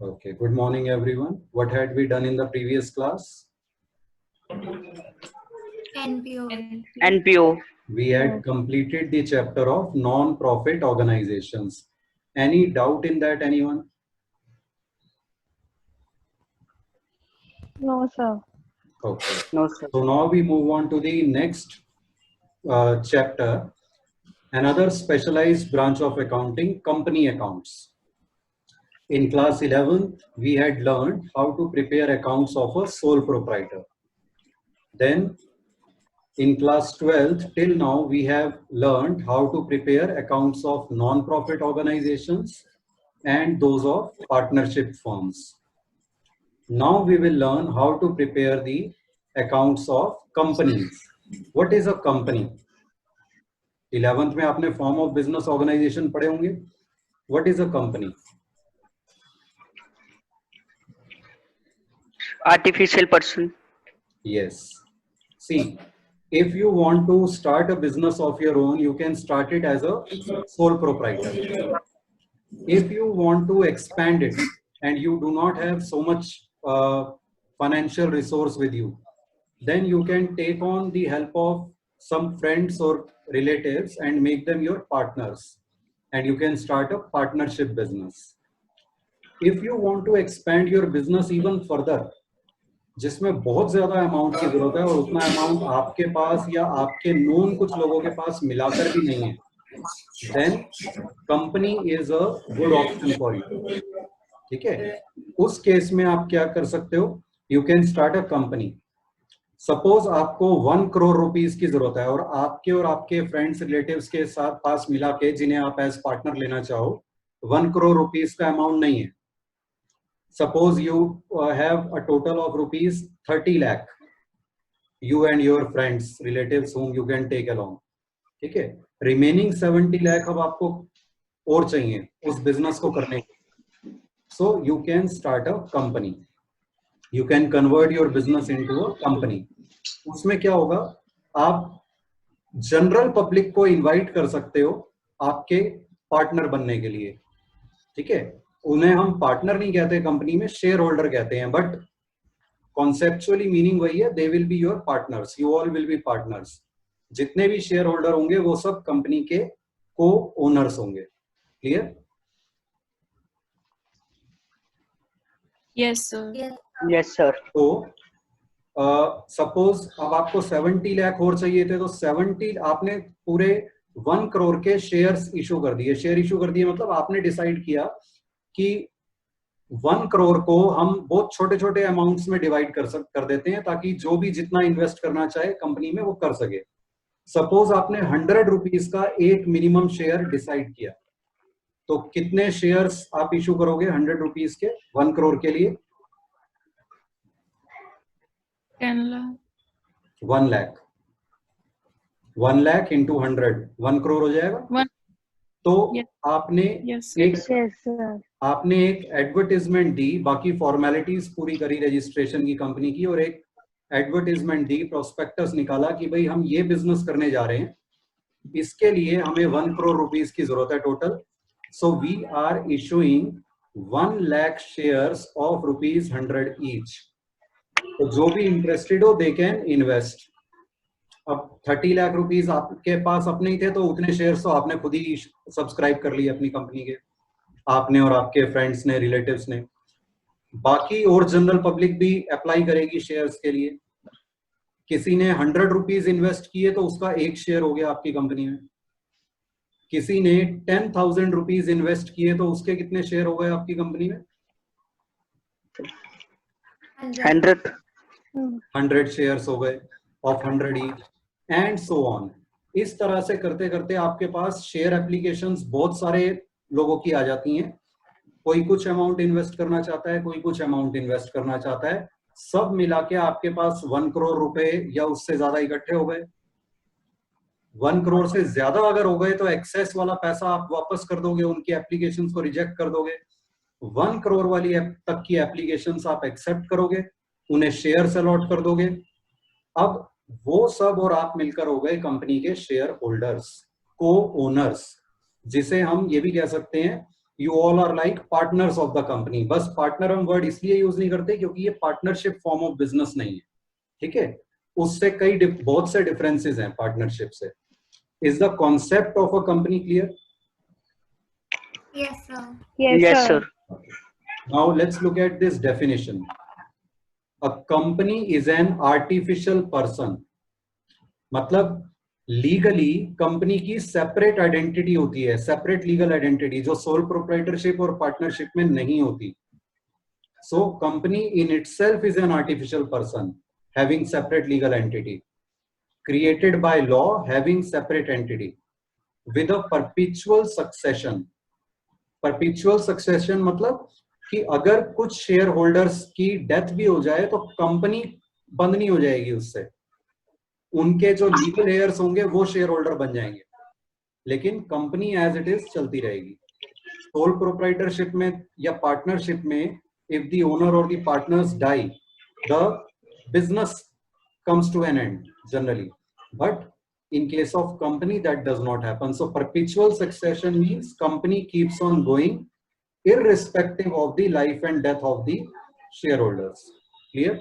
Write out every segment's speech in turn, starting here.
Okay, good morning everyone. What had we done in the previous class? NPO. We had completed the chapter of non-profit organizations. Any doubt in that, anyone? No, sir. Okay. No, sir. So now we move on to the next chapter, another specialized branch of accounting, company accounts. In class 11th, we had learned how to prepare accounts of a sole proprietor. Then in class 12th, till now, we have learned how to prepare accounts of non-profit organizations and those of partnership firms. Now we will learn how to prepare the accounts of companies. What is a company? 11th में आपने form of business organization पढ़े होंगे. What is a company? Artificial person. Yes. See, if you want to start a business of your own, you can start it as a sole proprietor. If you want to expand it and you do not have so much financial resource with you, then you can take on the help of some friends or relatives and make them your partners, and you can start a partnership business. If you want to expand your business even further, जिसमें बहुत ज्यादा amount की जरूरत है और उतना amount आपके पास या आपके नोन कुछ लोगों के पास मिलाकर भी नहीं है, then company is a good option for you. ठीक है, उस केस में आप क्या कर सकते हो? You can start a company. Suppose आपको 1 करोड़ रुपीस की जरूरत है और आपके फ्रेंड्स रिलेटिव्स के साथ पास मिला के जिन्हें आप एज पार्टनर लेना चाहो, 1 करोड़ रुपीस का अमाउंट नहीं है. Suppose you have a total of rupees 30 lakh, you and your friends, relatives whom you can take along. ठीक है, remaining 70 lakh अब आपको और चाहिए उस बिजनेस को करने के. So you can start a company. You can convert your business into a company. उसमें क्या होगा, आप जनरल पब्लिक को इनवाइट कर सकते हो आपके पार्टनर बनने के लिए. ठीक है, उन्हें हम पार्टनर नहीं कहते कंपनी में, शेयर होल्डर कहते हैं, बट कॉन्सेप्चुअली मीनिंग वही है. They will be your partners, you all will be partners. जितने भी शेयर होल्डर होंगे वो सब कंपनी के को ओनर्स होंगे. Clear? Yes, sir. Yes, sir. तो सपोज अब आपको 70 लाख और चाहिए थे, तो 70 आपने पूरे 1 करोड़ के शेयर्स इशू कर दिए. शेयर इशू कर दिए मतलब आपने डिसाइड किया कि 1 करोड़ को हम बहुत छोटे छोटे अमाउंट्स में डिवाइड कर देते हैं ताकि जो भी जितना इन्वेस्ट करना चाहे कंपनी में वो कर सके. सपोज आपने 100 रुपीस का एक मिनिमम शेयर डिसाइड किया, तो कितने शेयर्स आप इशू करोगे 100 रुपीस के 1 करोड़ के लिए? 10 lakh. 1 लाख. 1 लाख इंटू 100, 1 करोड़ हो जाएगा. One. तो Yes. आपने Yes. एक एडवर्टीजमेंट दी, बाकी फॉर्मेलिटीज पूरी करी रजिस्ट्रेशन की कंपनी की, और एक एडवर्टीजमेंट दी, प्रोस्पेक्टस निकाला कि भाई हम ये बिजनेस करने जा रहे हैं, इसके लिए हमें 1 करोड़ रुपीस की जरूरत है total. So we are issuing 1 lakh shares of rupees 100 each. तो जो भी इंटरेस्टेड हो दे कैन इन्वेस्ट. अब 30 लाख रुपीस आपके पास अपने ही थे, तो उतने शेयर्स तो आपने खुद ही सब्सक्राइब कर लिए अपनी कंपनी के, आपने और आपके फ्रेंड्स ने, रिलेटिव्स ने. बाकी और जनरल पब्लिक भी अप्लाई करेगी शेयर्स के लिए. किसी ने 100 रुपीस इन्वेस्ट किए तो उसका एक शेयर हो गया आपकी कंपनी में. किसी ने 10,000 रुपीस इन्वेस्ट किए तो उसके कितने शेयर हो गए आपकी कंपनी में? 100 शेयर्स हो गए of 100 each, and so on. इस तरह से करते करते आपके पास शेयर एप्लीकेशंस बहुत सारे लोगों की आ जाती हैं. कोई कुछ अमाउंट इन्वेस्ट करना चाहता है, कोई कुछ अमाउंट इन्वेस्ट करना चाहता है. सब मिला के आपके पास 1 करोड़ रुपए या उससे ज्यादा इकट्ठे हो गए. 1 करोड़ से ज्यादा अगर हो गए तो एक्सेस वाला पैसा आप वापस कर दोगे, उनकी एप्लीकेशंस को रिजेक्ट कर दोगे. 1 करोड़ वाली तक की एप्लीकेशंस आप एक्सेप्ट करोगे, उन्हें शेयर्स अलॉट कर दोगे. अब वो सब और आप मिलकर हो गए कंपनी के शेयर होल्डर्स, को ओनर्स, जिसे हम ये भी कह सकते हैं you all are like partners of the company. बस partner हम word इसलिए यूज नहीं करते क्योंकि ये पार्टनरशिप फॉर्म ऑफ बिजनेस नहीं है, ठीक है, उससे कई बहुत से डिफरेंसेस हैं पार्टनरशिप से. Is the concept of a company clear? Yes, sir. Yes, sir. Now let's look at this definition. A company is an artificial person. मतलब लीगली कंपनी की सेपरेट आइडेंटिटी होती है, सेपरेट लीगल आइडेंटिटी, जो sole proprietorship और partnership में नहीं होती. So company in itself is an artificial person having separate legal entity, created by law, having separate entity with a perpetual succession. Perpetual succession मतलब कि अगर कुछ शेयर होल्डर्स की डेथ भी हो जाए तो कंपनी बंद नहीं हो जाएगी उससे, उनके जो लीगल हेयर्स होंगे वो शेयर होल्डर बन जाएंगे, लेकिन कंपनी एज इट इज चलती रहेगी. सोल प्रोप्राइटरशिप में या पार्टनरशिप में इफ द ओनर और the partners die, the business comes to an end generally, but in case of company that does not happen. So perpetual succession means company keeps on going irrespective of the life and death of the shareholders. Clear?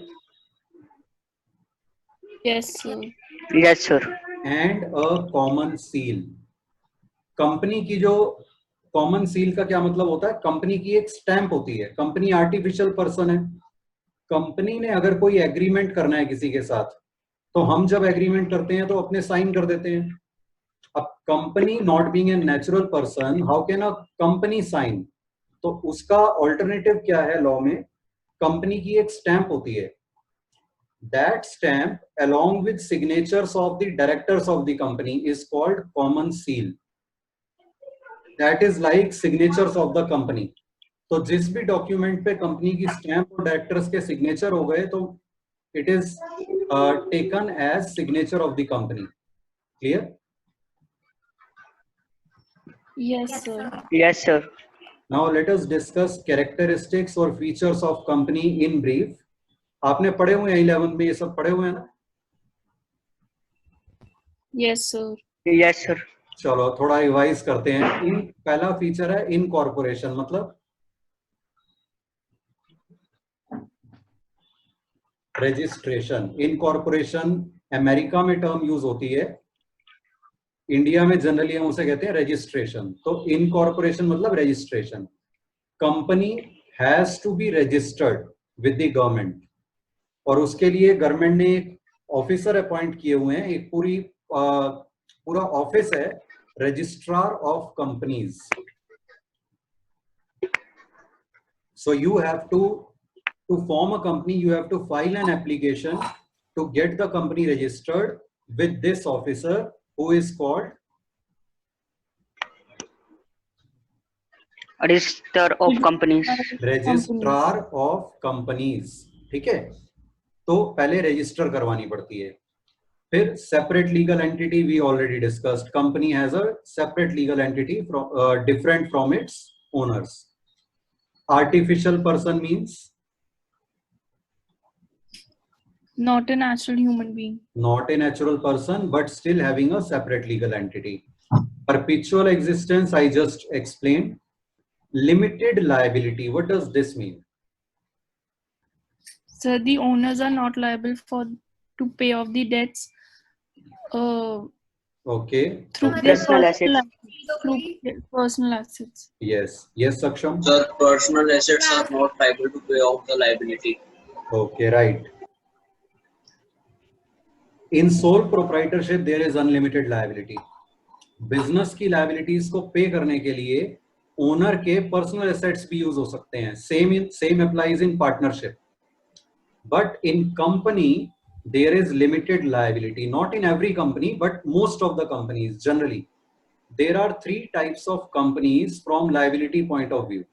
Yes, sir. Yes, sir. And a common seal. Company की जो common seal का क्या मतलब होता है? Company की एक stamp होती है. कंपनी आर्टिफिशियल पर्सन है. कंपनी ने अगर कोई एग्रीमेंट करना है किसी के साथ, तो हम जब एग्रीमेंट करते हैं तो अपने साइन कर देते हैं. अब company not being a natural person, how can a company sign? तो उसका ऑल्टरनेटिव क्या है लॉ में? कंपनी की एक स्टैंप होती है. That stamp along with signatures of the directors of the company is called common seal. That is like signatures of the company. तो जिस भी डॉक्यूमेंट पे कंपनी की स्टैंप और डायरेक्टर्स के सिग्नेचर हो गए तो it is taken as signature of the company. Clear? Yes, sir. Yes, sir. Now let us discuss characteristics और features of company in brief. आपने पढ़े हुए हैं 11 में, ये सब पढ़े हुए हैं ना? Yes, sir. Yes, sir. चलो थोड़ा रिवाइज करते हैं. इन पहला फीचर है इनकॉर्पोरेशन, मतलब रजिस्ट्रेशन. इनकॉर्पोरेशन अमेरिका में टर्म यूज होती है, इंडिया में जनरली हम उसे कहते हैं रजिस्ट्रेशन. तो इनकॉर्पोरेशन मतलब registration. Company has to be registered with the government, और उसके लिए गवर्नमेंट ने एक ऑफिसर अपॉइंट किए हुए हैं. एक पूरा ऑफिस है, registrar of companies. So you have to form a company, you have to file an application to get the company registered with this officer who is called Register of companies. registrar of companies. ठीक है, तो पहले register करवानी पड़ती है. फिर separate legal entity, we already discussed. Company has a separate legal entity different from its owners. Artificial person means Not a natural human being. not a natural person but still having a separate legal entity. Perpetual existence, I just explained. Limited liability, what does this mean? So the owners are not liable to pay off the debts Okay, through okay. their Personal assets. through their personal assets. Yes Saksham. The personal assets are not liable to pay off the liability. Okay, right. In sole proprietorship there is unlimited liability. Business की liabilities को पे करने के लिए owner के personal assets भी use हो सकते हैं. Same applies in partnership. But in company there is limited liability. Not in every company, but most of the companies generally. There are 3 types of companies from liability point of view.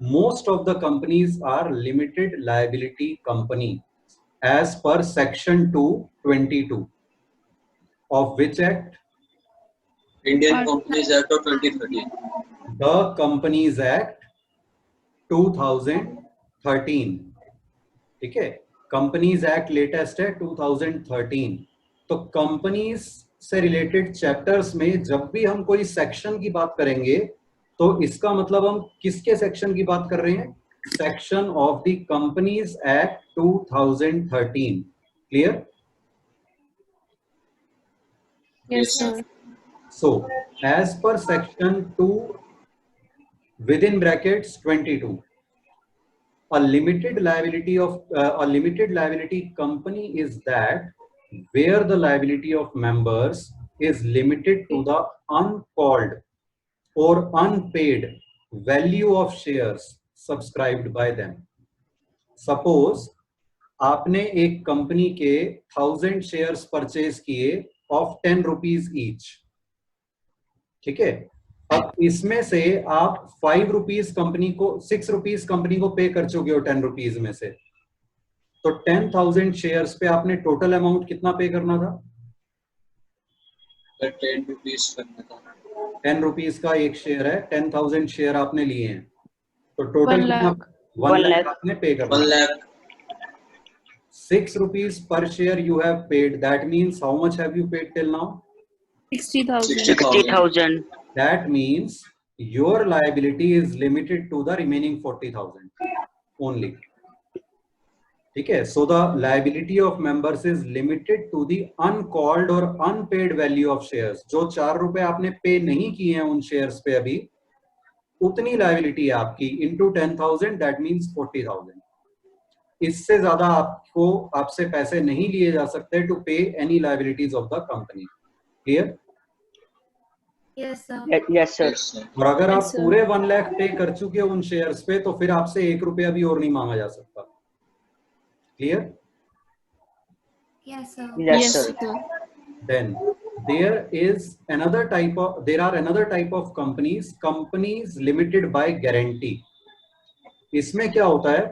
Most of the companies are limited liability company as per section 222 of which act? Indian Companies Act of 2013. The Companies Act 2013. ठीक है, companies act latest है 2013. तो companies से related chapters में जब भी हम कोई सेक्शन की बात करेंगे तो इसका मतलब हम किसके सेक्शन की बात कर रहे हैं? Section of the companies act 2013. Clear? Yes, sir. So, as per section 2 within brackets 22, a limited liability company is that where the liability of members is limited to the uncalled or unpaid value of shares subscribed by them. Suppose आपने एक company के 1000 shares purchase किए of 10 rupees each. ठीक है, अब इसमें से आप 5 रुपीज कंपनी को 6 रुपीज कंपनी को पे कर चुके हो 10 रुपीज में से. तो 10,000 शेयर्स पे आपने टोटल अमाउंट कितना पे करना था? 10 रुपीज करना था. 10 रुपीज का एक शेयर है, 10,000 शेयर आपने लिए हैं, तो टोटल 1 कितना? lakh. 1 लाख आपने पे करना. 1 lakh. 6 rupees per share you have paid. That means how much have you paid till now? 60,000. 60,000. That means your liability is limited to the remaining 40,000 only. ठीक है, so the liability of members is limited to the uncalled or unpaid value of shares. जो 4 रुपए आपने पे नहीं किए हैं उन शेयर्स पे अभी, उतनी liability है आपकी into 10,000, that means 40,000. इससे ज्यादा आपसे पैसे नहीं लिए जा सकते टू पे any liabilities of the company. Clear? Yes, sir. Yes, sir. Yes, sir. और अगर आप Yes, sir. पूरे 1 लाख पे कर चुके हो उन शेयर्स पे, तो फिर आपसे 1 रुपया भी और नहीं मांगा जा सकता. Clear? Yes, sir. Yes, Yes, sir. sir. Then there are another type of companies limited by guarantee. इसमें क्या होता है?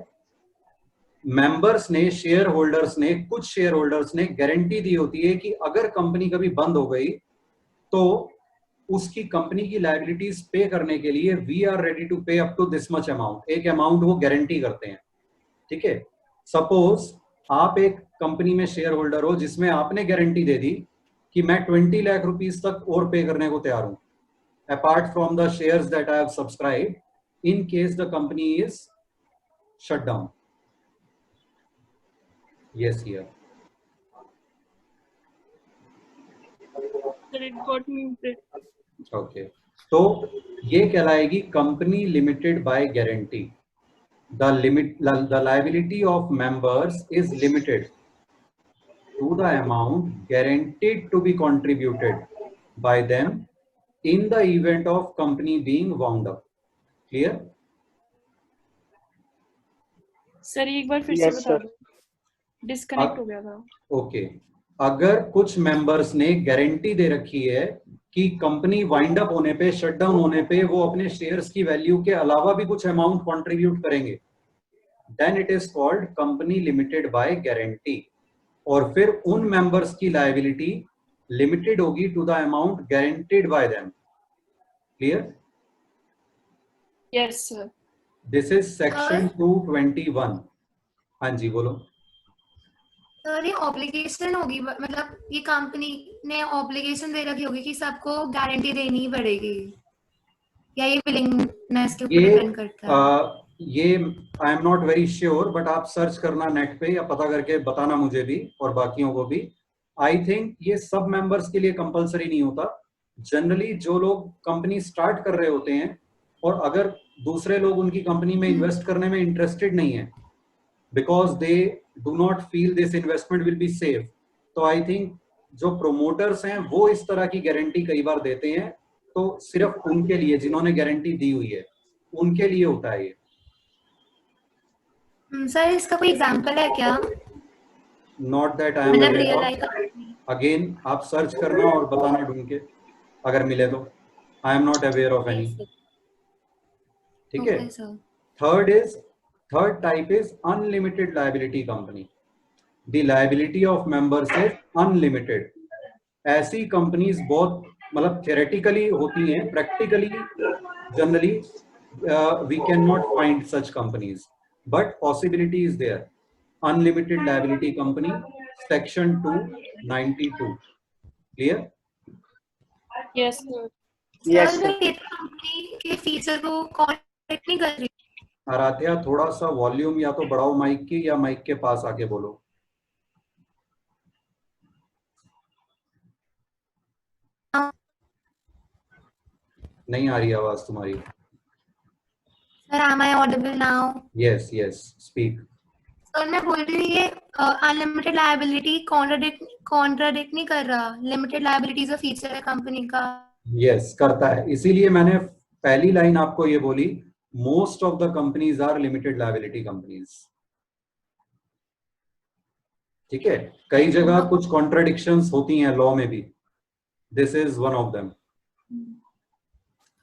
मेंबर्स ने, शेयर होल्डर्स ने, कुछ शेयर होल्डर्स ने गारंटी दी होती है कि अगर कंपनी कभी बंद हो गई तो उसकी कंपनी की लायबिलिटीज पे करने के लिए we are ready to pay up to this much amount. एक अमाउंट वो गारंटी करते हैं. ठीक है, सपोज आप एक कंपनी में शेयर होल्डर हो जिसमें आपने गारंटी दे दी कि मैं 20 लाख रुपीस तक और पे करने को तैयार हूं, apart from the shares that I have subscribe, in case the company is shut down. Yes, here. Sir, it got muted. Okay. तो ये कहलाएगी company limited by guarantee. The liability of members is limited to the amount guaranteed to be contributed by them in the event of company being wound up. Clear? Sir एक बार फिर से Yes, बता sir. दो. Disconnect हो गया था. Okay. अगर कुछ मेंबर्स ने गारंटी दे रखी है कि कंपनी वाइंड अप होने पे, शट डाउन होने पे वो अपने शेयर्स की वैल्यू के अलावा भी कुछ अमाउंट कंट्रीब्यूट करेंगे, then it is called company limited by guarantee. और फिर उन मेंबर्स की लायबिलिटी लिमिटेड होगी to the amount guaranteed by them. Clear? Yes sir. This is section 221. हाँ जी बोलो. सर ये ऑब्लिगेशन होगी, मतलब ये कंपनी ने ऑब्लिगेशन दे रखी होगी कि सबको गारंटी देनी ही पड़ेगी, या ये विलिंगनेस के ऊपर डिपेंड करता है? ये आई am not very sure, but आप सर्च करना नेट पे या पता करके बताना मुझे भी और बाकियों को भी. आई थिंक ये सब मेंबर्स के लिए कंपलसरी नहीं होता. जनरली जो लोग कंपनी स्टार्ट कर रहे होते हैं और अगर दूसरे लोग उनकी कंपनी में इन्वेस्ट करने में इंटरेस्टेड नहीं है because they do not feel this investment will be safe, तो आई थिंक जो प्रोमोटर्स हैं वो इस तरह की गारंटी कई बार देते हैं. तो सिर्फ उनके लिए, जिन्होंने गारंटी दी हुई है, उनके लिए होता है ये. सर इसका कोई एग्जांपल है क्या? नॉट दैट आई एम मतलब aware real of. Life? Again आप सर्च करना और बताना ढूंढ के अगर मिले तो. I am not aware of any. ठीक है. Third type is unlimited liability company. The liability of members is unlimited. ऐसी कंपनीज बहुत मतलब थियोरेटिकली होती हैं, practically generally we can not find such companies, but possibility is there. Unlimited liability company, section 292. Clear? Yes sir. Yes, sir sir. मैं ये company के feature को contact नहीं कर रही। आराध्या थोड़ा सा वॉल्यूम या तो बढ़ाओ माइक की, या माइक के पास आके बोलो। नहीं आ रही आवाज तुम्हारी। Sir am I audible now? Yes yes, speak. Sir मैं बोल रही हूँ ये अनलिमिटेड लायबिलिटी कॉन्ट्राडिक्ट नहीं कर रहा। Limited liability is a feature है कंपनी का। यस करता है, इसीलिए मैंने पहली लाइन आपको ये बोली, most of the companies are limited liability companies. ठीक है, कई जगह कुछ कॉन्ट्रडिक्शंस होती हैं लॉ में भी, this is one of them.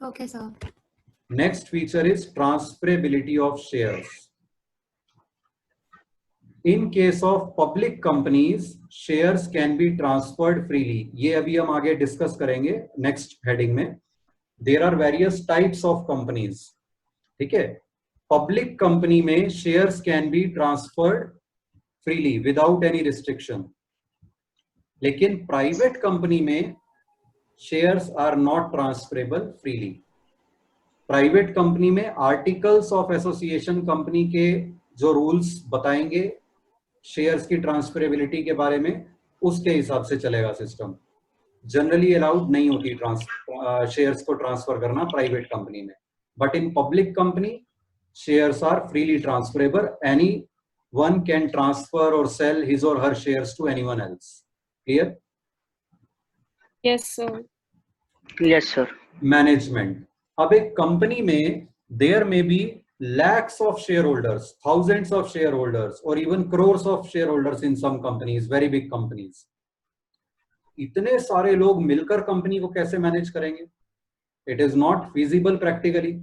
Okay sir. Next feature is transferability of shares. In case of public companies shares can be transferred freely. ये अभी हम आगे डिस्कस करेंगे नेक्स्ट हेडिंग में। There are various types of companies. ठीक है, public company में shares can be transferred freely without any restriction, लेकिन प्राइवेट कंपनी में shares are not transferable freely. Private company में आर्टिकल्स ऑफ एसोसिएशन कंपनी के जो rules बताएंगे शेयर्स की ट्रांसफरेबिलिटी के बारे में, उसके हिसाब से चलेगा सिस्टम। जनरली अलाउड नहीं होती शेयर्स को ट्रांसफर करना प्राइवेट कंपनी में, but in public company shares are freely transferable. Any one can transfer or sell his or her shares to anyone else. Clear? Yes, sir. Yes, sir. Management. अब एक कंपनी में there may be lakhs of shareholders, thousands of shareholders, or even crores of shareholders in some companies, very big companies. इतने सारे लोग मिलकर company को कैसे मैनेज करेंगे? It is not feasible practically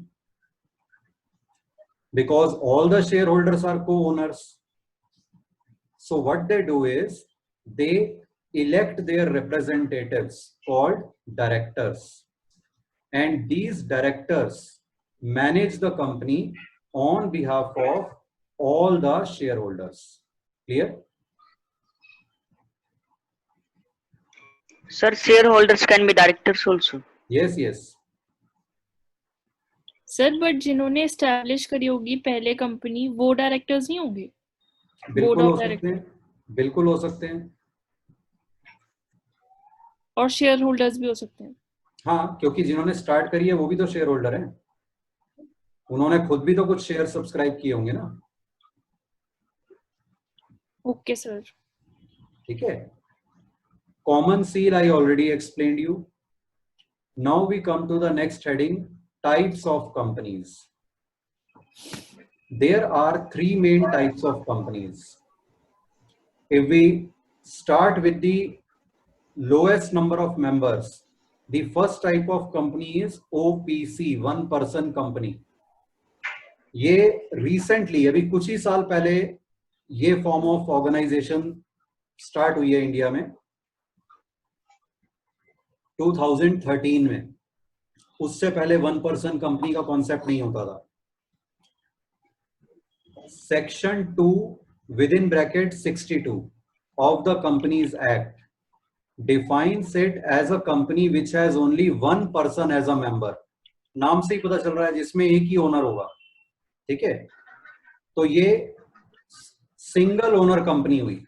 because all the shareholders are co-owners. So what they do is they elect their representatives called directors, and these directors manage the company on behalf of all the shareholders. Clear? Sir, shareholders can be directors also. Yes, yes. Sir but जिन्होंने establish करी होगी पहले company, वो directors नहीं होंगे? बिल्कुल of हो सकते हैं, बिल्कुल हो सकते हैं। और शेयर होल्डर्स भी हो सकते हैं? हाँ, क्योंकि जिन्होंने स्टार्ट करी है वो भी तो शेयर होल्डर हैं, उन्होंने खुद भी तो कुछ शेयर सब्सक्राइब किए होंगे ना। Okay sir. ठीक है, common seal I already explained you. Now we come to the next heading, types of companies. There are three main types of companies. If we start with the lowest number of members, the first type of company is OPC, one person company. ये recently, अभी कुछ ही साल पहले ये form of organisation start हुई है India में 2013 में। उससे पहले वन पर्सन कंपनी का कॉन्सेप्ट नहीं होता था। Section 2 within bracket 62 of the Companies Act defines it as a company which has only one person as a member. नाम से ही पता चल रहा है जिसमें एक ही ओनर होगा। ठीक है, तो ये सिंगल ओनर कंपनी हुई।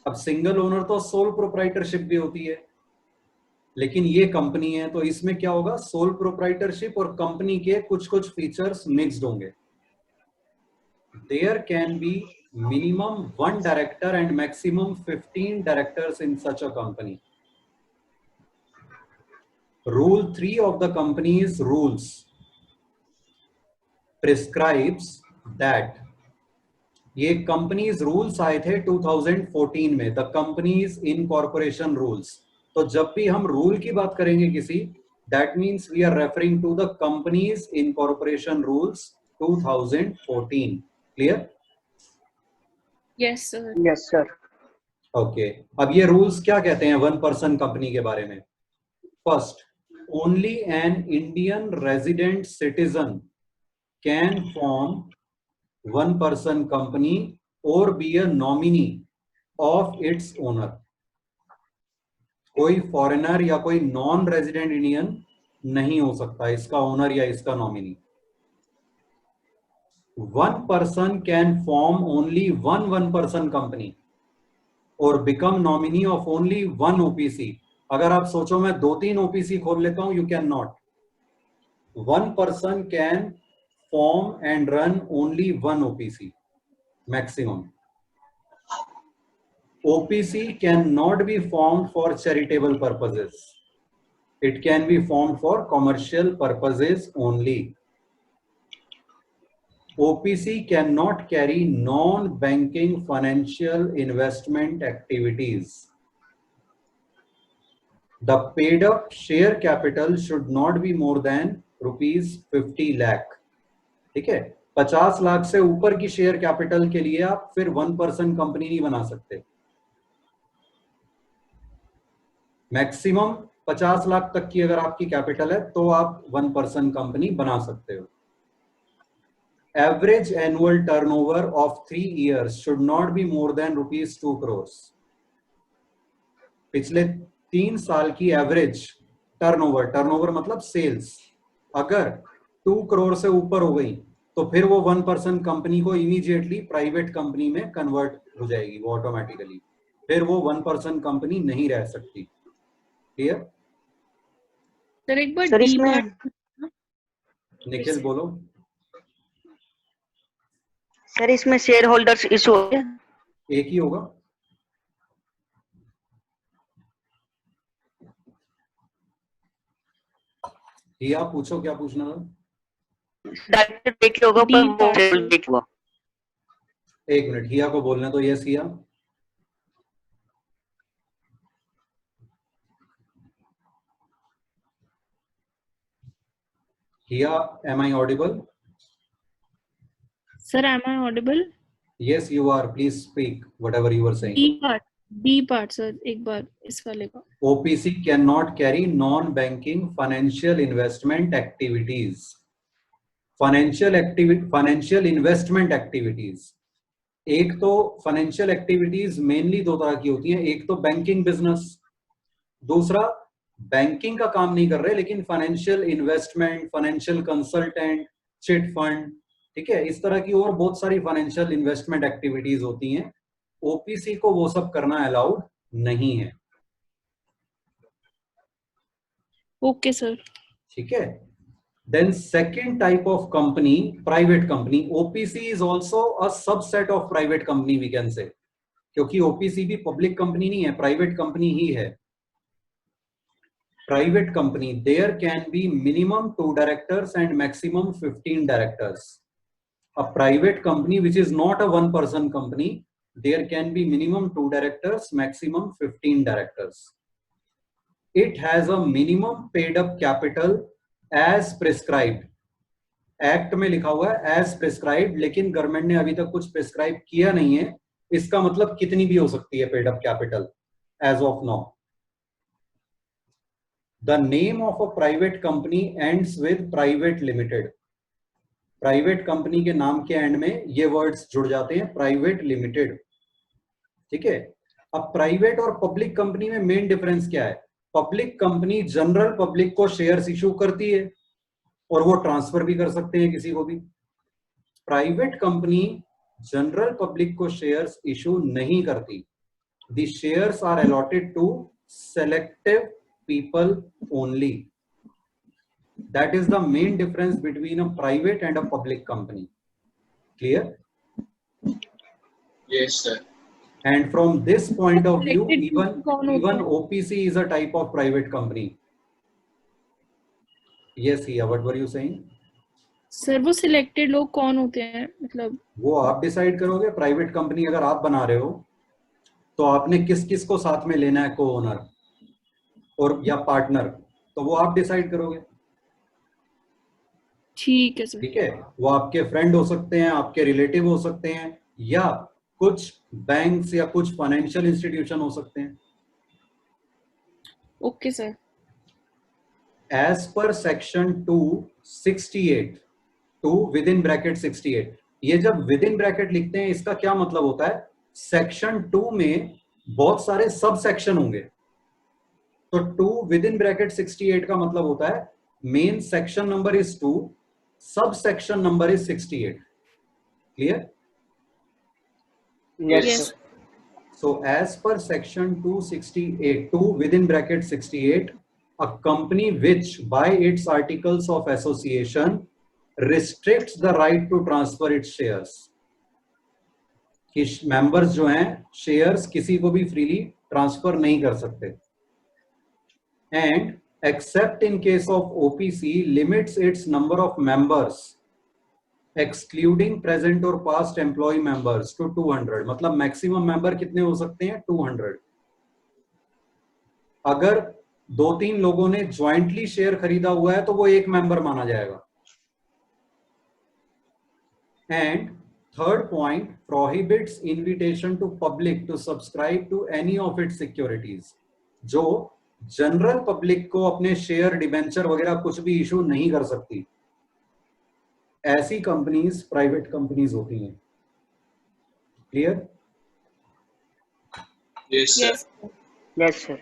अब सिंगल ओनर तो सोल प्रोप्राइटरशिप भी होती है, लेकिन ये कंपनी है तो इसमें क्या होगा, सोल प्रोप्राइटरशिप और कंपनी के कुछ कुछ फीचर्स मिक्स्ड होंगे। There can be minimum 1 director and maximum 15 directors in such a company. Rule 3 of the company's rules prescribes that, ये company's rules आए थे 2014 में, the company's incorporation rules। तो जब भी हम रूल की बात करेंगे किसी, that means we are referring to the company's incorporation rules 2014। Clear? Yes sir. Yes, sir. Okay, अब ये रूल्स क्या कहते हैं वन पर्सन कंपनी के बारे में? First, only an Indian resident citizen can form one person company or be a nominee of its owner. कोई foreigner या कोई नॉन रेजिडेंट इंडियन नहीं हो सकता, इसका ओनर या इसका nominee. One person can form only one person company or become nominee of only one OPC. अगर आप सोचो मैं 2-3 ओपीसी खोल लेता हूं, you can not. One person can form and run only one OPC maximum. OPC cannot be formed for charitable purposes. It can be formed for commercial purposes only. OPC cannot carry non-banking financial investment activities. The paid up share capital should not be more than rupees 50 lakh. ठीक है, 50 लाख से ऊपर की share capital के लिए आप फिर 1% company नहीं बना सकते। मैक्सिमम 50 लाख तक की अगर आपकी कैपिटल है तो आप 1% कंपनी बना सकते हो। Average annual turnover of 3 years should not be more than rupees 2 crores। पिछले 3 साल की एवरेज टर्नओवर मतलब सेल्स अगर 2 crore से ऊपर हो गई तो फिर वो 1% कंपनी को इमीडिएटली प्राइवेट कंपनी में कन्वर्ट हो जाएगी वो ऑटोमेटिकली, फिर वो 1% कंपनी नहीं रह सकती। क्लियर? सर एक बार सर डी इसमें पार्ट। निखिल बोलो। सर इसमें शेयर होल्डर्स इशू हो गया। एक ही होगा। हिया पूछो क्या पूछना था। डायरेक्टर देखिए होगा डी पर वो पार्ट शेयर सर। देखिए हुआ। एक मिनट, हिया को बोलने तो। यस हिया। हिया, am I audible? Sir am I audible? Yes, you are. Please speak whatever you were saying. D part sir एक बार इस वाले का। OPC cannot carry non-banking financial investment activities. Financial investment activities. एक तो फाइनेंशियल एक्टिविटीज मेनली 2 तरह की होती हैं, एक तो बैंकिंग बिजनेस, दूसरा बैंकिंग का काम नहीं कर रहे लेकिन financial investment, financial consultant, chit fund, ठीक है, इस तरह की और बहुत सारी फाइनेंशियल इन्वेस्टमेंट एक्टिविटीज होती हैं। ओपीसी को वो सब करना अलाउड नहीं है। Okay sir. ठीक है। Then second type of company, private company. OPC is also a subset of private company we can say, क्योंकि OPC भी पब्लिक कंपनी नहीं है, प्राइवेट कंपनी ही है। Private company, there can be minimum 2 directors and maximum 15 directors. A private company which is not a 1-person company, there can be minimum 2 directors, maximum 15 directors. It has a minimum paid up capital as prescribed. Act में लिखा हुआ है as prescribed, लेकिन government ने अभी तक कुछ prescribe किया नहीं है। इसका मतलब कितनी भी हो सकती है paid up capital as of now. The name of a private company ends with private limited. Private company के नाम के एंड में ये वर्ड्स जुड़ जाते हैं, प्राइवेट लिमिटेड। ठीक है। अब प्राइवेट और पब्लिक कंपनी में मेन डिफरेंस क्या है? पब्लिक कंपनी जनरल पब्लिक को शेयर्स इशू करती है और वो ट्रांसफर भी कर सकते हैं किसी को भी। प्राइवेट कंपनी जनरल पब्लिक को शेयर्स इशू नहीं करती। The shares are allotted to selective people only. That is the main difference between a private and a public company. Clear? Yes, sir. And from this point of view, Selected even OPC is a type of private company. Yes, Hiya, what were you saying? Sir वो selected लोग कौन होते हैं, मतलब वो आप decide करोगे। Private company अगर आप बना रहे हो तो आपने किस किस को साथ में लेना है, को ओनर और या पार्टनर, तो वो आप डिसाइड करोगे। ठीक है सर। ठीक है। वो आपके फ्रेंड हो सकते हैं, आपके रिलेटिव हो सकते हैं, या कुछ बैंक्स या कुछ फाइनेंशियल इंस्टीट्यूशन हो सकते हैं। Okay sir. As per section 268, 2 with in bracket 68, ये जब विद इन ब्रैकेट लिखते हैं इसका क्या मतलब होता है? सेक्शन 2 में बहुत सारे सब सेक्शन होंगे, तो 2 विद इन ब्रैकेट 68 का मतलब होता है main section number is 2, subsection number is 68. Clear? Yes, Yes. sir. So as per section 268, 2 within bracket 68, a company which by its articles of association restricts the right to transfer its shares, कि members जो हैं shares किसी को भी freely transfer नहीं कर सकते, and accept in case of OPC limits it's number of members excluding present और पास्ट एम्प्लॉय मेंबर्स टू 200. मतलब मैक्सिमम मेंबर कितने हो सकते हैं? 200. अगर 2-3 लोगों ने ज्वाइंटली शेयर खरीदा हुआ है तो वो एक मेंबर माना जाएगा. And third point, prohibits invitation to public to subscribe to any of its securities. जो जनरल पब्लिक को अपने शेयर डिबेंचर वगैरह कुछ भी इशू नहीं कर सकती, ऐसी कंपनीज प्राइवेट कंपनीज होती हैं. Clear? Yes, sir. Yes. Yes, sir.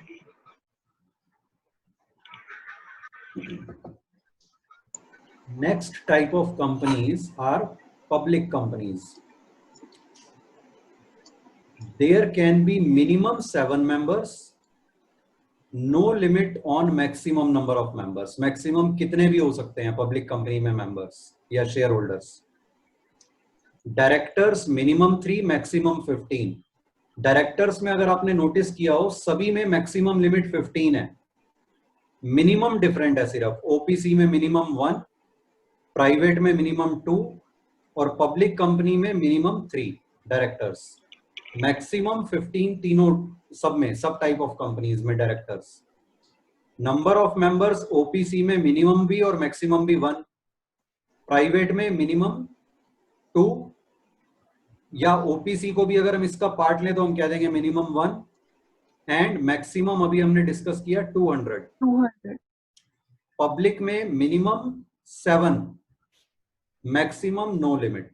Next type of companies are public companies. There can be minimum 7 members, no limit on maximum number of members. Maximum कितने भी हो सकते हैं पब्लिक कंपनी में members या share holders. Directors minimum 3, maximum 15. Directors में अगर आपने नोटिस किया हो सभी में मैक्सिमम लिमिट 15 है. मिनिमम डिफरेंट है सिर्फ, ओपीसी में मिनिमम 1, प्राइवेट में मिनिमम 2 और पब्लिक कंपनी में मिनिमम 3 डायरेक्टर्स. मैक्सिमम 15 तीनों सब में, सब टाइप ऑफ कंपनीज में directors. Number of members OPC में मिनिमम भी और मैक्सिमम भी 1, प्राइवेट में मिनिमम 2, या ओपीसी को भी अगर हम इसका पार्ट लें तो हम कह देंगे मिनिमम 1, एंड मैक्सिमम अभी हमने डिस्कस किया 200. 200. पब्लिक में minimum 7, maximum no limit.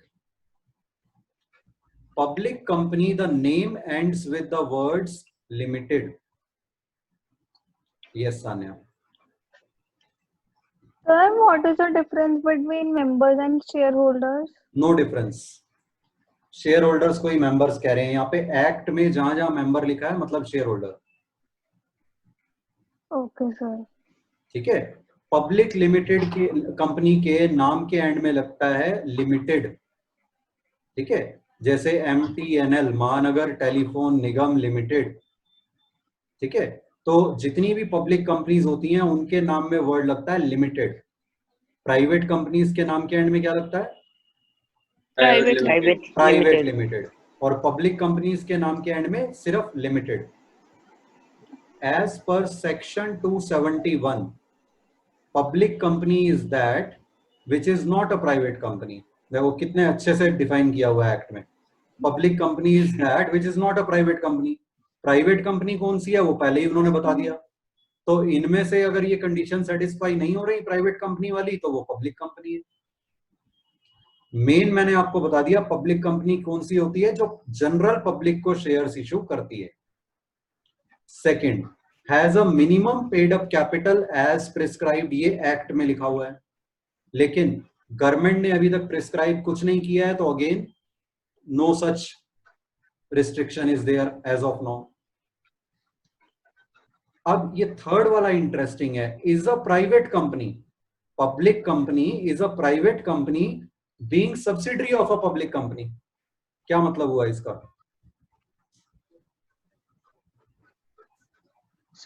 Public company, the name ends with the words limited. Yes, Sanya. Sir, what is the difference between members and shareholders? No difference. Share holders को ही members कह रहे हैं यहाँ पे. Act में जहां जहां मेंबर लिखा है मतलब शेयर होल्डर. Okay, sir. ठीक है. पब्लिक लिमिटेड की कंपनी के नाम के एंड में लगता है लिमिटेड. ठीक है, जैसे MTNL महानगर टेलीफोन निगम लिमिटेड. ठीक है, तो जितनी भी पब्लिक कंपनीज होती हैं उनके नाम में वर्ड लगता है लिमिटेड. प्राइवेट कंपनीज के नाम के एंड में क्या लगता है? Private. Private limited. और पब्लिक कंपनीज के नाम के एंड में सिर्फ limited. As per section 271, public company is that which is not a private company. देखो कितने अच्छे से डिफाइन किया हुआ है एक्ट में. Public company is that which is not a private company. Private company कौन सी है वो पहले ही उन्होंने बता दिया. तो इनमें से अगर ये कंडीशन सेटिस्फाई नहीं हो रही प्राइवेट कंपनी वाली तो वो पब्लिक कंपनी है. मेन मैंने आपको बता दिया पब्लिक कंपनी कौन सी होती है, जो जनरल पब्लिक को शेयर्स इशू करती है. Second, has a minimum paid up capital as prescribed. ये एक्ट में लिखा हुआ है, लेकिन गवर्नमेंट ने अभी तक प्रिस्क्राइब कुछ नहीं किया है, तो again no such restriction is there as of now. अब ये थर्ड वाला इंटरेस्टिंग है. Is a private company, public company is a private company being subsidiary of a public company. क्या मतलब हुआ इसका?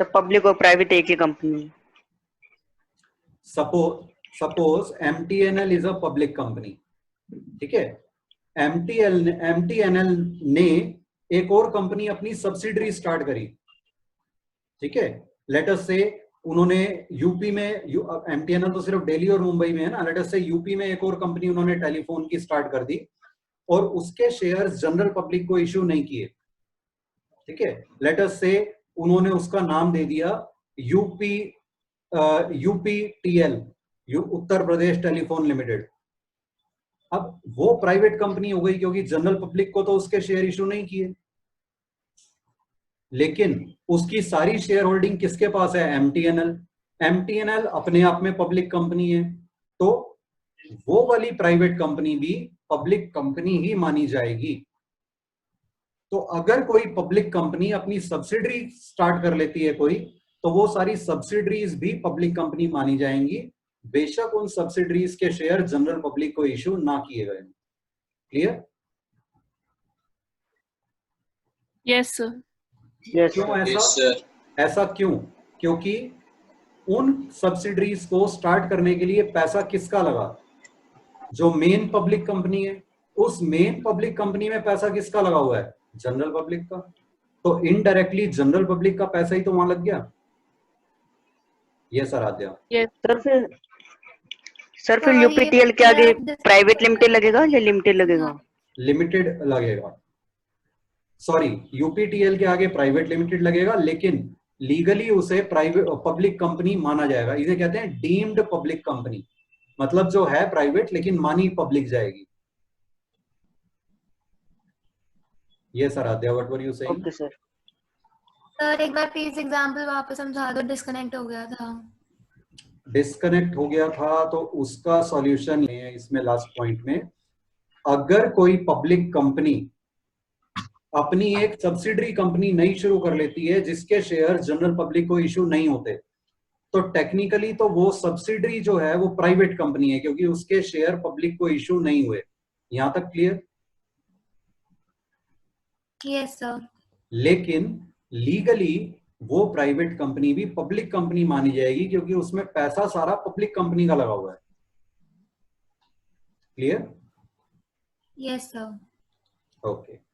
सब पब्लिक और प्राइवेट एक ही company. Suppose MTNL is a public company. ठीक है, MTNL ने एक और कंपनी अपनी सब्सिडरी स्टार्ट करी. ठीक है, लेट अस से उन्होंने यूपी में, MTNL तो सिर्फ दिल्ली और मुंबई में है ना, लेट अस से यूपी में एक और कंपनी उन्होंने टेलीफोन की स्टार्ट कर दी और उसके शेयर्स जनरल पब्लिक को इश्यू नहीं किए. ठीक है, लेट अस से उन्होंने उसका नाम दे दिया UPTL, Uttar Pradesh telephone limited. अब वो प्राइवेट कंपनी हो गई क्योंकि जनरल पब्लिक को तो उसके शेयर इशू नहीं किए, लेकिन उसकी सारी शेयर होल्डिंग किसके पास है? MTNL. MTNL अपने आप में पब्लिक कंपनी है, तो वो वाली प्राइवेट कंपनी भी पब्लिक कंपनी ही मानी जाएगी। तो अगर कोई पब्लिक कंपनी अपनी सब्सिडरी स्टार्ट कर लेती है कोई, तो वो सारी सब्सिडरीज भी पब्लिक कंपनी मानी जाएंगी, बेशक उन सब्सिडरीज के शेयर जनरल पब्लिक को इश्यू ना किए गए। क्लियर? Yes sir. Yes, क्यों sir. ऐसा? Yes, sir. ऐसा क्यों? क्योंकि उन सब्सिडरीज को स्टार्ट करने के लिए पैसा किसका लगा? जो मेन पब्लिक कंपनी है, उस मेन पब्लिक कंपनी में पैसा किसका लगा हुआ है? जनरल पब्लिक का। तो इनडायरेक्टली जनरल पब्लिक का पैसा ही तो वहां लग गया। ये सर आद्या। यस सर फिर और ये यूपीटीएल के आगे मेरा प्राइवेट लिमिटेड लगेगा या लिमिटेड लगेगा? लिमिटेड लगेगा, सॉरी यूपीटीएल के आगे प्राइवेट लिमिटेड लगेगा, लेकिन लीगली उसे प्राइवेट पब्लिक कंपनी माना जाएगा। इसे कहते हैं डीम्ड पब्लिक कंपनी, मतलब जो है प्राइवेट लेकिन मानी पब्लिक जाएगी। ये sir Adya, what were you saying? Okay sir. Sir एक बार प्लीज एग्जांपल वापस समझा दो, डिस्कनेक्ट हो गया था। डिस्कनेक्ट हो गया था तो उसका सॉल्यूशन है इसमें लास्ट पॉइंट में। अगर कोई पब्लिक कंपनी अपनी एक सब्सिडरी कंपनी नई शुरू कर लेती है जिसके शेयर जनरल पब्लिक को इश्यू नहीं होते, तो टेक्निकली तो वो सब्सिडरी जो है वो प्राइवेट कंपनी है, क्योंकि उसके शेयर पब्लिक को इश्यू नहीं हुए। यहां तक क्लियर? Yes sir. लेकिन लीगली वो प्राइवेट कंपनी भी पब्लिक कंपनी मानी जाएगी, क्योंकि उसमें पैसा सारा पब्लिक कंपनी का लगा हुआ है। क्लियर? Yes sir. ओके।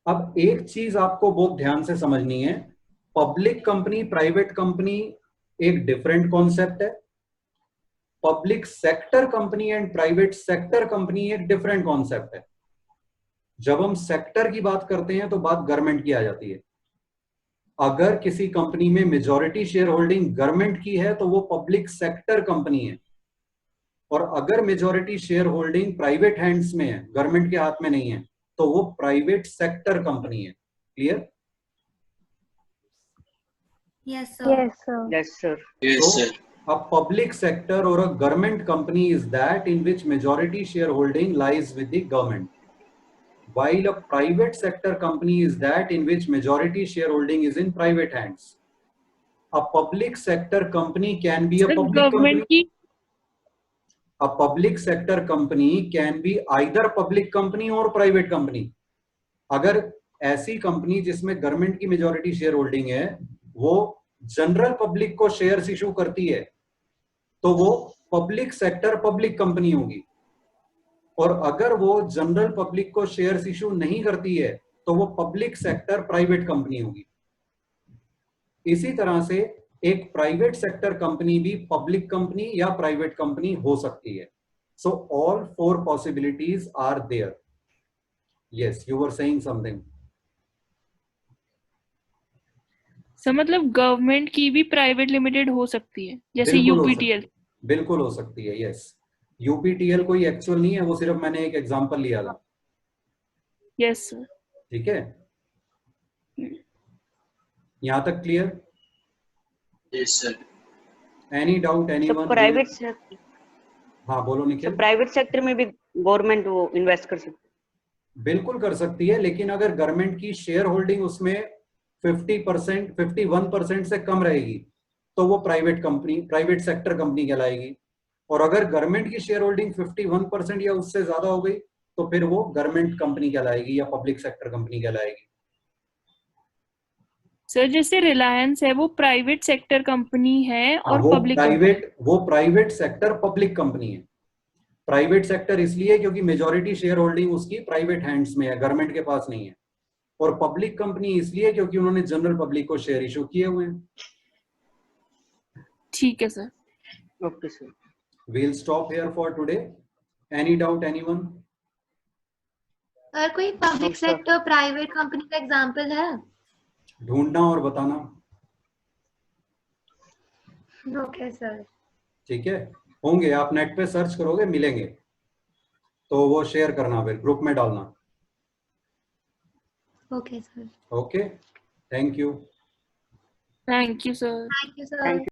अब एक चीज आपको बहुत ध्यान से समझनी है, पब्लिक कंपनी प्राइवेट कंपनी एक डिफरेंट कॉन्सेप्ट है, public sector company and private sector company एक डिफरेंट कॉन्सेप्ट है। जब हम सेक्टर की बात करते हैं तो बात गवर्नमेंट की आ जाती है। अगर किसी कंपनी में मेजॉरिटी शेयर होल्डिंग गवर्नमेंट की है तो वो पब्लिक सेक्टर कंपनी है, और अगर majority share holding private hands में है, गवर्नमेंट के हाथ में नहीं है, तो वो प्राइवेट सेक्टर कंपनी है। Clear? Yes sir. Yes, sir. Yes sir. Yes, sir. A public sector or a government company is that in which majority shareholding lies with the government, while a private sector company is that in which majority shareholding is in private hands. A public sector company can be a sir public government company. की A public sector company can be either public company or private company. अगर ऐसी company जिसमें government की majority share holding है वो general public को shares issue करती है, तो वो पब्लिक सेक्टर पब्लिक कंपनी होगी, और अगर वो जनरल पब्लिक को शेयर्स इशू नहीं करती है तो वो पब्लिक सेक्टर प्राइवेट कंपनी होगी। इसी तरह से एक प्राइवेट सेक्टर कंपनी भी पब्लिक कंपनी या प्राइवेट कंपनी हो सकती है। So all four possibilities are there. Yes, you were saying something. Sir मतलब गवर्नमेंट की भी प्राइवेट लिमिटेड हो सकती है, जैसे बिल्कुल हो यूपीटीएल। सकती- बिल्कुल हो सकती है। यस, यूपीटीएल कोई एक्चुअल नहीं है, वो सिर्फ मैंने एक एग्जांपल लिया था। Yes sir. ठीक है, यहां तक clear? Yes, sir. Any doubt तो एनीवन? प्राइवेट हाँ बोलो निखिल। प्राइवेट सेक्टर में भी गवर्नमेंट वो इन्वेस्ट कर सकती बिल्कुल कर सकती है, लेकिन अगर गवर्नमेंट की शेयर होल्डिंग उसमें 50%, 51% से कम रहेगी तो वो private company, private sector company कहलाएगी। और अगर गवर्नमेंट की शेयर होल्डिंग 51% या उससे ज्यादा हो गई तो फिर वो गवर्नमेंट कंपनी कहलाएगी या पब्लिक सेक्टर कंपनी कहलाएगी। सर जैसे रिलायंस है वो प्राइवेट सेक्टर कंपनी है और वो public private sector public company है। प्राइवेट सेक्टर इसलिए क्योंकि मेजॉरिटी शेयर होल्डिंग उसकी प्राइवेट हैंड्स में है, गवर्नमेंट के पास नहीं है। और पब्लिक कंपनी इसलिए क्योंकि उन्होंने जनरल पब्लिक को शेयर इशू किए हुए हैं। ठीक है sir. Okay sir. We'll stop here for today. Any doubt, anyone? और कोई public sir. Sector private company का एग्जांपल है? ढूंढना और बताना। Okay sir. ठीक है, होंगे, आप नेट पे सर्च करोगे मिलेंगे, तो वो शेयर करना, फिर ग्रुप में डालना। Okay sir. Okay, thank you. Thank you sir. Thank you sir.